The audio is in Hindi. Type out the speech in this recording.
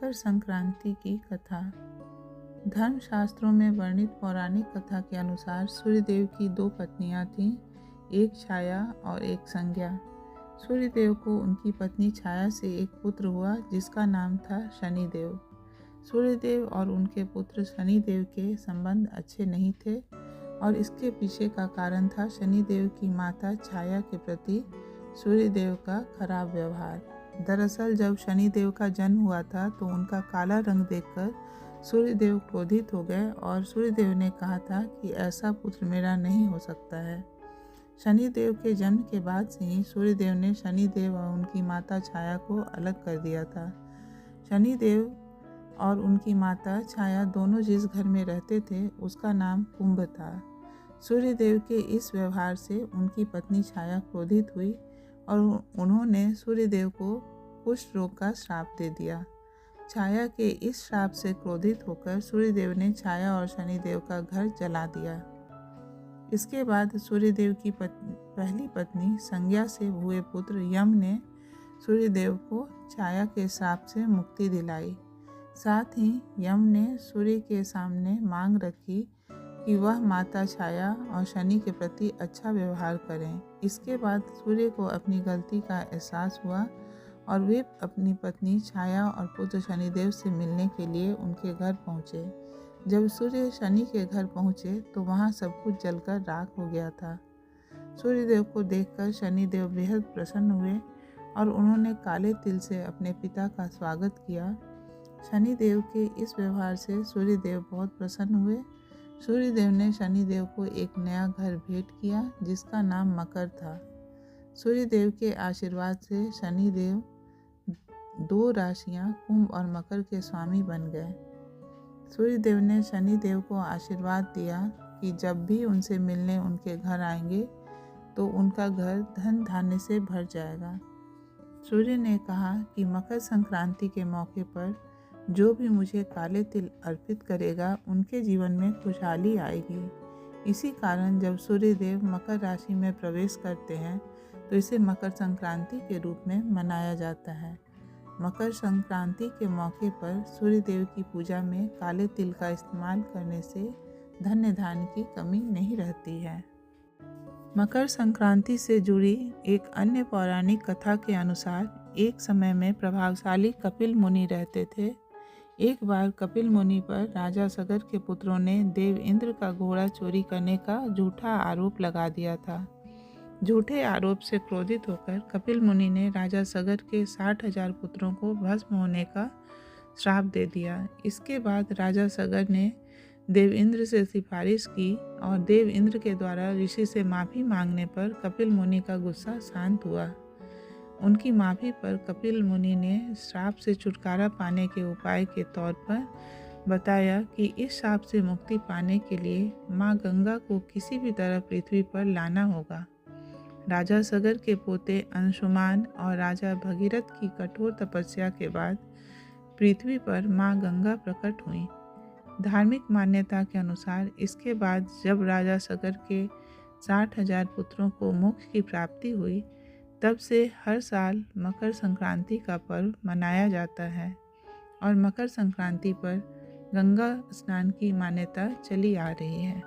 मकर संक्रांति की कथा। धर्मशास्त्रों में वर्णित पौराणिक कथा के अनुसार सूर्यदेव की दो पत्नियां थीं, एक छाया और एक संज्ञा। सूर्यदेव को उनकी पत्नी छाया से एक पुत्र हुआ जिसका नाम था शनिदेव। सूर्यदेव और उनके पुत्र शनिदेव के संबंध अच्छे नहीं थे और इसके पीछे का कारण था शनिदेव की माता छाया के प्रति सूर्यदेव का खराब व्यवहार। दरअसल जब शनिदेव का जन्म हुआ था तो उनका काला रंग देखकर सूर्यदेव क्रोधित हो गए और सूर्यदेव ने कहा था कि ऐसा पुत्र मेरा नहीं हो सकता है। शनिदेव के जन्म के बाद से ही सूर्यदेव ने शनिदेव और उनकी माता छाया को अलग कर दिया था। शनिदेव और उनकी माता छाया दोनों जिस घर में रहते थे उसका नाम कुंभ था। सूर्यदेव के इस व्यवहार से उनकी पत्नी छाया क्रोधित हुई और उन्होंने सूर्यदेव को कुष्ठ रोग का श्राप दे दिया। छाया के इस श्राप से क्रोधित होकर सूर्यदेव ने छाया और शनिदेव का घर जला दिया। इसके बाद सूर्यदेव की पहली पत्नी संज्ञा से हुए पुत्र यम ने सूर्यदेव को छाया के श्राप से मुक्ति दिलाई। साथ ही यम ने सूर्य के सामने मांग रखी कि वह माता छाया और शनि के प्रति अच्छा व्यवहार करें। इसके बाद सूर्य को अपनी गलती का एहसास हुआ और वे अपनी पत्नी छाया और पुत्र शनिदेव से मिलने के लिए उनके घर पहुँचे। जब सूर्य शनि के घर पहुँचे तो वहाँ सब कुछ जलकर राख हो गया था। सूर्यदेव को देखकर शनिदेव बेहद प्रसन्न हुए और उन्होंने काले तिल से अपने पिता का स्वागत किया। शनिदेव के इस व्यवहार से सूर्यदेव बहुत प्रसन्न हुए। सूर्यदेव ने शनिदेव को एक नया घर भेंट किया जिसका नाम मकर था। सूर्यदेव के आशीर्वाद से शनिदेव दो राशियां कुंभ और मकर के स्वामी बन गए। सूर्यदेव ने शनिदेव को आशीर्वाद दिया कि जब भी उनसे मिलने उनके घर आएंगे तो उनका घर धन धान्य से भर जाएगा। सूर्य ने कहा कि मकर संक्रांति के मौके पर जो भी मुझे काले तिल अर्पित करेगा उनके जीवन में खुशहाली आएगी। इसी कारण जब सूर्यदेव मकर राशि में प्रवेश करते हैं तो इसे मकर संक्रांति के रूप में मनाया जाता है। मकर संक्रांति के मौके पर सूर्यदेव की पूजा में काले तिल का इस्तेमाल करने से धन्य धान्य की कमी नहीं रहती है। मकर संक्रांति से जुड़ी एक अन्य पौराणिक कथा के अनुसार एक समय में प्रभावशाली कपिल मुनि रहते थे। एक बार कपिल मुनि पर राजा सगर के पुत्रों ने देव इंद्र का घोड़ा चोरी करने का झूठा आरोप लगा दिया था। झूठे आरोप से क्रोधित होकर कपिल मुनि ने राजा सगर के 60,000 पुत्रों को भस्म होने का श्राप दे दिया। इसके बाद राजा सगर ने देव इंद्र से सिफारिश की और देव इंद्र के द्वारा ऋषि से माफ़ी मांगने पर कपिल मुनि का गुस्सा शांत हुआ। उनकी माफ़ी पर कपिल मुनि ने श्राप से छुटकारा पाने के उपाय के तौर पर बताया कि इस श्राप से मुक्ति पाने के लिए माँ गंगा को किसी भी तरह पृथ्वी पर लाना होगा। राजा सगर के पोते अंशुमान और राजा भगीरथ की कठोर तपस्या के बाद पृथ्वी पर माँ गंगा प्रकट हुई। धार्मिक मान्यता के अनुसार इसके बाद जब राजा सगर के 60,000 पुत्रों को मोक्ष की प्राप्ति हुई तब से हर साल मकर संक्रांति का पर्व मनाया जाता है और मकर संक्रांति पर गंगा स्नान की मान्यता चली आ रही है।